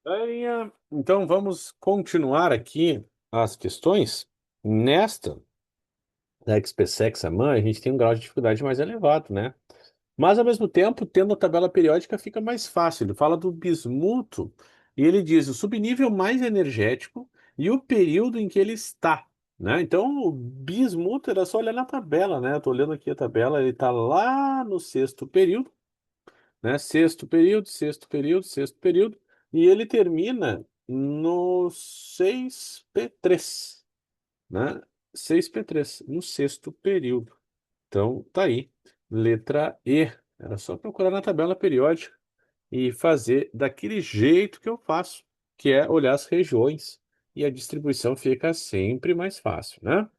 Galerinha, então vamos continuar aqui as questões. Nesta da XP-Hexaman, a gente tem um grau de dificuldade mais elevado, né? Mas, ao mesmo tempo, tendo a tabela periódica, fica mais fácil. Ele fala do bismuto e ele diz o subnível mais energético e o período em que ele está, né? Então, o bismuto era só olhar na tabela, né? Eu tô olhando aqui a tabela, ele está lá no sexto período, né? Sexto período, sexto período, sexto período, e ele termina no 6P3, né? 6P3 no sexto período. Então, tá aí. Letra E. Era só procurar na tabela periódica e fazer daquele jeito que eu faço, que é olhar as regiões. E a distribuição fica sempre mais fácil, né?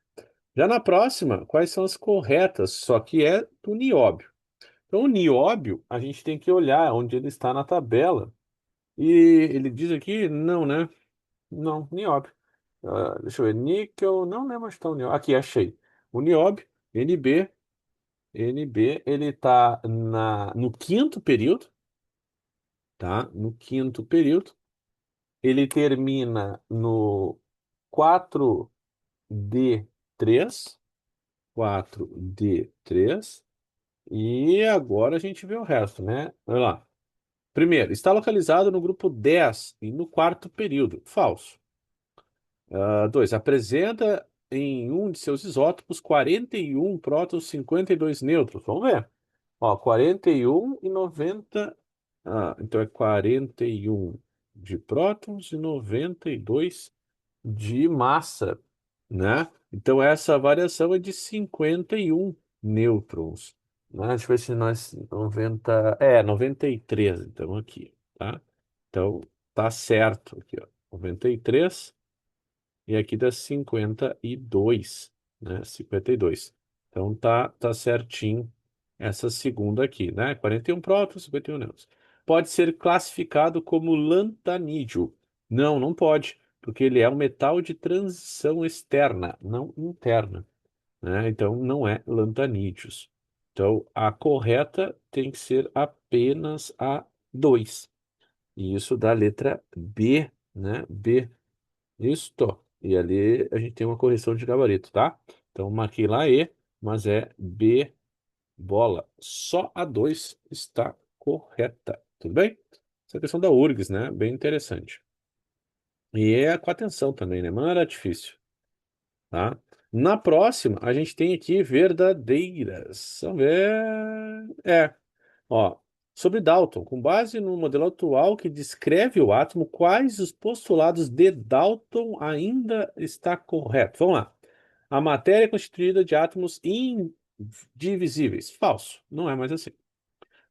Já na próxima, quais são as corretas? Só que é do nióbio. Então, o nióbio, a gente tem que olhar onde ele está na tabela. E ele diz aqui, não, né? Não, nióbio. Deixa eu ver, níquel, não lembro onde está o nióbio. Aqui, achei. O nióbio, NB, ele está no quinto período, tá? No quinto período. Ele termina no 4D3, 4D3. E agora a gente vê o resto, né? Olha lá. Primeiro, está localizado no grupo 10 e no quarto período. Falso. 2. Apresenta em um de seus isótopos 41 prótons, 52 nêutrons. Vamos ver. Ó, 41 e 90. Então é 41 de prótons e 92 de massa, né? Então essa variação é de 51 nêutrons, né? Deixa eu ver se nós 93, então aqui, tá? Então tá certo aqui, ó. 93 e aqui dá 52, né? 52. Então tá certinho essa segunda aqui, né? 41 prótons, 51 nêutrons. Pode ser classificado como lantanídeo. Não, não pode, porque ele é um metal de transição externa, não interna, né? Então não é lantanídeos. Então a correta tem que ser apenas a 2. E isso dá a letra B, né? B. Isto. E ali a gente tem uma correção de gabarito, tá? Então marquei lá E, mas é B bola. Só a 2 está correta. Tudo bem? Essa é a questão da URGS, né? Bem interessante. E é com atenção também, né? Mas não era difícil, tá? Na próxima, a gente tem aqui verdadeiras. Vamos ver. Ó, sobre Dalton, com base no modelo atual que descreve o átomo, quais os postulados de Dalton ainda está correto? Vamos lá. A matéria é constituída de átomos indivisíveis. Falso. Não é mais assim.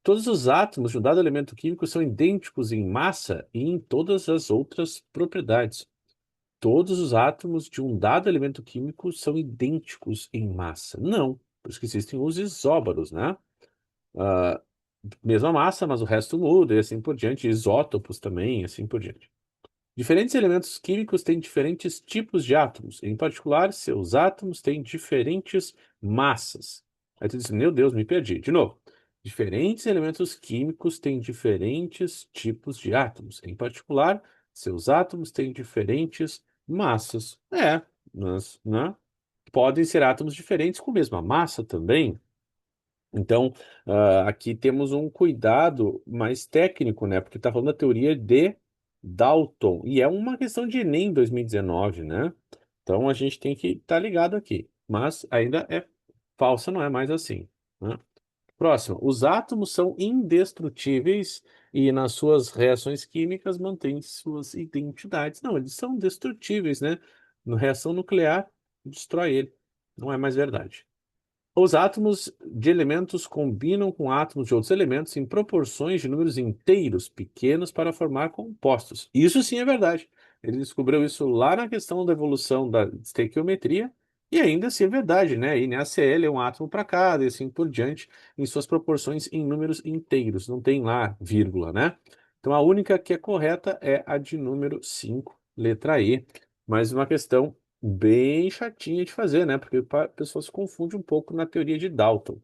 Todos os átomos de um dado elemento químico são idênticos em massa e em todas as outras propriedades. Todos os átomos de um dado elemento químico são idênticos em massa. Não. Por isso que existem os isóbaros, né? Ah, mesma massa, mas o resto muda, e assim por diante. Isótopos também, e assim por diante. Diferentes elementos químicos têm diferentes tipos de átomos. Em particular, seus átomos têm diferentes massas. Aí tu diz, meu Deus, me perdi. De novo. Diferentes elementos químicos têm diferentes tipos de átomos. Em particular, seus átomos têm diferentes massas. Mas, né? Podem ser átomos diferentes com a mesma massa também. Então, aqui temos um cuidado mais técnico, né? Porque está falando da teoria de Dalton. E é uma questão de Enem 2019, né? Então a gente tem que estar ligado aqui. Mas ainda é falsa, não é mais assim, né? Próximo. Os átomos são indestrutíveis e nas suas reações químicas mantêm suas identidades. Não, eles são destrutíveis, né? Na reação nuclear, destrói ele. Não é mais verdade. Os átomos de elementos combinam com átomos de outros elementos em proporções de números inteiros pequenos para formar compostos. Isso sim é verdade. Ele descobriu isso lá na questão da evolução da estequiometria, e ainda assim é verdade, né? E NaCl é um átomo para cada, e assim por diante, em suas proporções em números inteiros. Não tem lá vírgula, né? Então a única que é correta é a de número 5, letra E. Mais uma questão bem chatinha de fazer, né? Porque a pessoa se confunde um pouco na teoria de Dalton.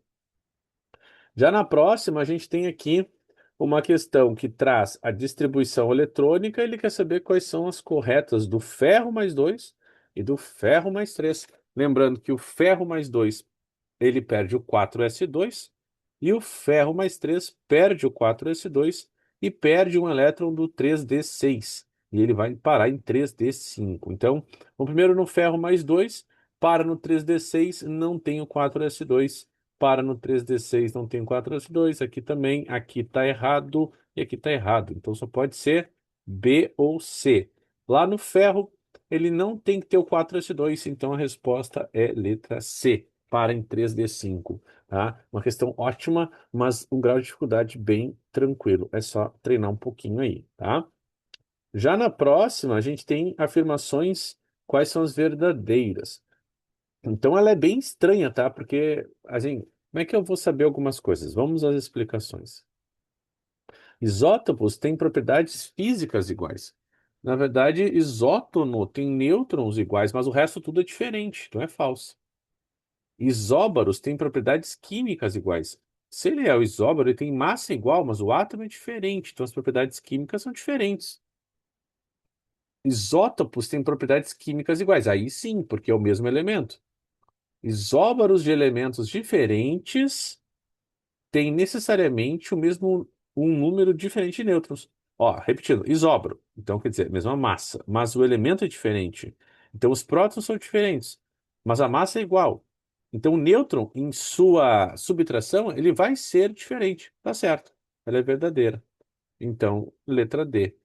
Já na próxima, a gente tem aqui uma questão que traz a distribuição eletrônica, ele quer saber quais são as corretas do ferro mais 2 e do ferro mais 3. Lembrando que o ferro mais 2 ele perde o 4s2 e o ferro mais 3 perde o 4s2 e perde um elétron do 3d6. E ele vai parar em 3d5. Então, o primeiro no ferro mais 2 para no 3d6, não tem o 4s2. Para no 3d6, não tem o 4s2. Aqui também, aqui está errado e aqui está errado. Então, só pode ser B ou C. Lá no ferro, ele não tem que ter o 4s2, então a resposta é letra C para em 3D5, tá? Uma questão ótima, mas um grau de dificuldade bem tranquilo. É só treinar um pouquinho aí, tá? Já na próxima, a gente tem afirmações quais são as verdadeiras. Então ela é bem estranha, tá? Porque, assim, como é que eu vou saber algumas coisas? Vamos às explicações. Isótopos têm propriedades físicas iguais. Na verdade, isótono tem nêutrons iguais, mas o resto tudo é diferente, então é falso. Isóbaros têm propriedades químicas iguais. Se ele é o isóbaro, ele tem massa igual, mas o átomo é diferente, então as propriedades químicas são diferentes. Isótopos têm propriedades químicas iguais. Aí sim, porque é o mesmo elemento. Isóbaros de elementos diferentes têm necessariamente o mesmo um número diferente de nêutrons. Ó, repetindo, isóbaro. Então quer dizer, mesma massa, mas o elemento é diferente. Então os prótons são diferentes, mas a massa é igual. Então o nêutron, em sua subtração, ele vai ser diferente. Tá certo. Ela é verdadeira. Então, letra D,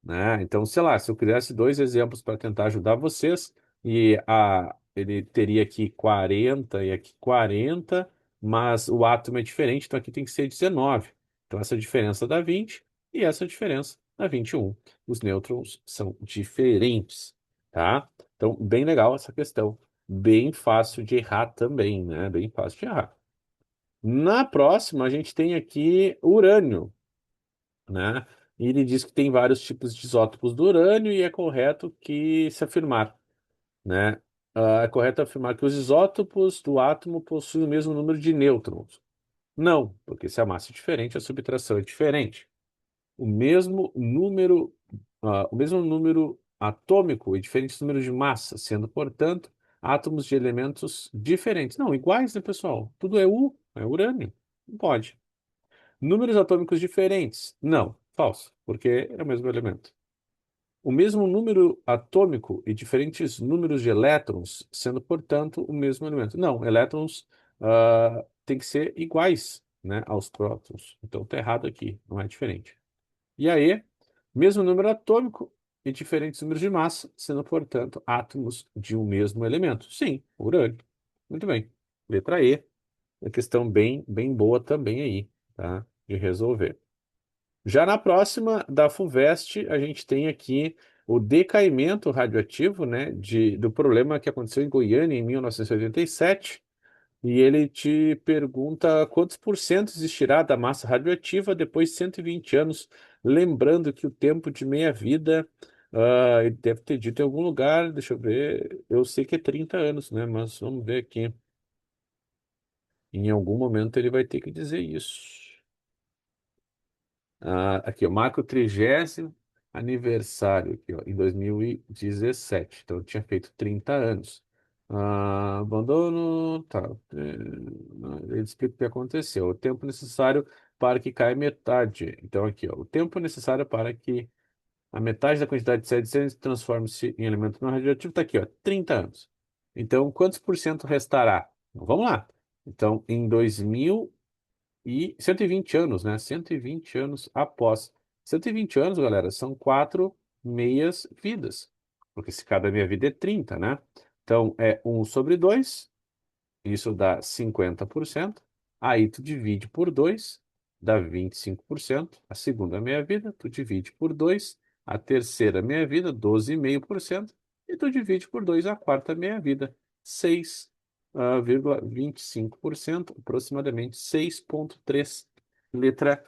né? Então, sei lá, se eu quisesse dois exemplos para tentar ajudar vocês, ele teria aqui 40 e aqui 40, mas o átomo é diferente, então aqui tem que ser 19. Então, essa diferença dá 20 e essa diferença dá 21. Os nêutrons são diferentes, tá? Então, bem legal essa questão. Bem fácil de errar também, né? Bem fácil de errar. Na próxima, a gente tem aqui urânio, né? E ele diz que tem vários tipos de isótopos do urânio e é correto que se afirmar, né? É correto afirmar que os isótopos do átomo possuem o mesmo número de nêutrons. Não, porque se a massa é diferente, a subtração é diferente. O mesmo número, o mesmo número atômico e diferentes números de massa, sendo, portanto, átomos de elementos diferentes. Não, iguais, né, pessoal? Tudo é U, é urânio. Não pode. Números atômicos diferentes? Não, falso, porque é o mesmo elemento. O mesmo número atômico e diferentes números de elétrons, sendo, portanto, o mesmo elemento. Não, elétrons têm que ser iguais, né, aos prótons. Então está errado aqui, não é diferente. E aí, mesmo número atômico e diferentes números de massa, sendo, portanto, átomos de um mesmo elemento. Sim, urânio. Muito bem. Letra E. Uma questão bem, bem boa também aí, tá? De resolver. Já na próxima da FUVEST, a gente tem aqui o decaimento radioativo, né, do problema que aconteceu em Goiânia em 1987, e ele te pergunta quantos por cento existirá da massa radioativa depois de 120 anos, lembrando que o tempo de meia-vida, ele deve ter dito em algum lugar, deixa eu ver, eu sei que é 30 anos, né, mas vamos ver aqui. Em algum momento ele vai ter que dizer isso. Aqui, ó, marca o 30º aniversário, aqui, ó, em 2017. Então, eu tinha feito 30 anos. Abandono, tá. Ele explica o que aconteceu. O tempo necessário para que caia metade. Então, aqui, ó, o tempo necessário para que a metade da quantidade de sedimento transforme-se em elemento não radioativo está aqui, ó, 30 anos. Então, quantos por cento restará? Então, vamos lá. Então, em 2000 e 120 anos, né? 120 anos após. 120 anos, galera, são quatro meias vidas. Porque se cada meia vida é 30, né? Então, é 1/2, isso dá 50%. Aí tu divide por 2, dá 25%. A segunda meia-vida, tu divide por 2. A terceira meia-vida, 12,5%. E tu divide por 2 a quarta meia-vida, 6,25%, aproximadamente 6,3. Letra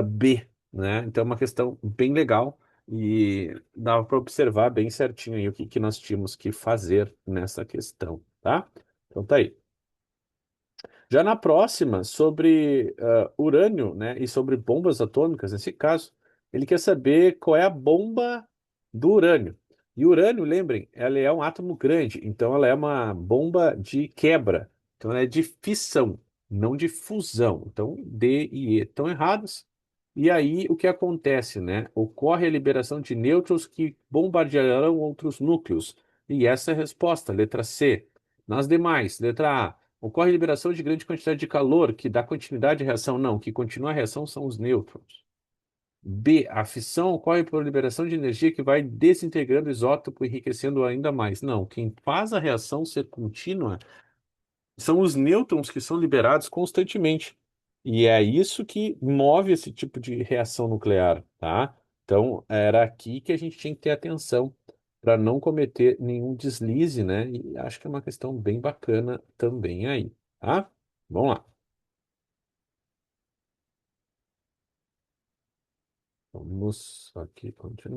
B, né? Então, é uma questão bem legal e dava para observar bem certinho aí o que nós tínhamos que fazer nessa questão, tá? Então, tá aí. Já na próxima, sobre urânio, né, e sobre bombas atômicas, nesse caso, ele quer saber qual é a bomba do urânio. E o urânio, lembrem, ela é um átomo grande, então ela é uma bomba de quebra. Então ela é de fissão, não de fusão. Então D e E estão errados. E aí o que acontece, né? Ocorre a liberação de nêutrons que bombardearão outros núcleos. E essa é a resposta, letra C. Nas demais, letra A. Ocorre liberação de grande quantidade de calor, que dá continuidade à reação. Não, o que continua a reação são os nêutrons. B. A fissão ocorre por liberação de energia que vai desintegrando o isótopo, enriquecendo ainda mais. Não, quem faz a reação ser contínua são os nêutrons que são liberados constantemente. E é isso que move esse tipo de reação nuclear, tá? Então, era aqui que a gente tinha que ter atenção para não cometer nenhum deslize, né? E acho que é uma questão bem bacana também aí, tá? Vamos lá. Vamos aqui continuar.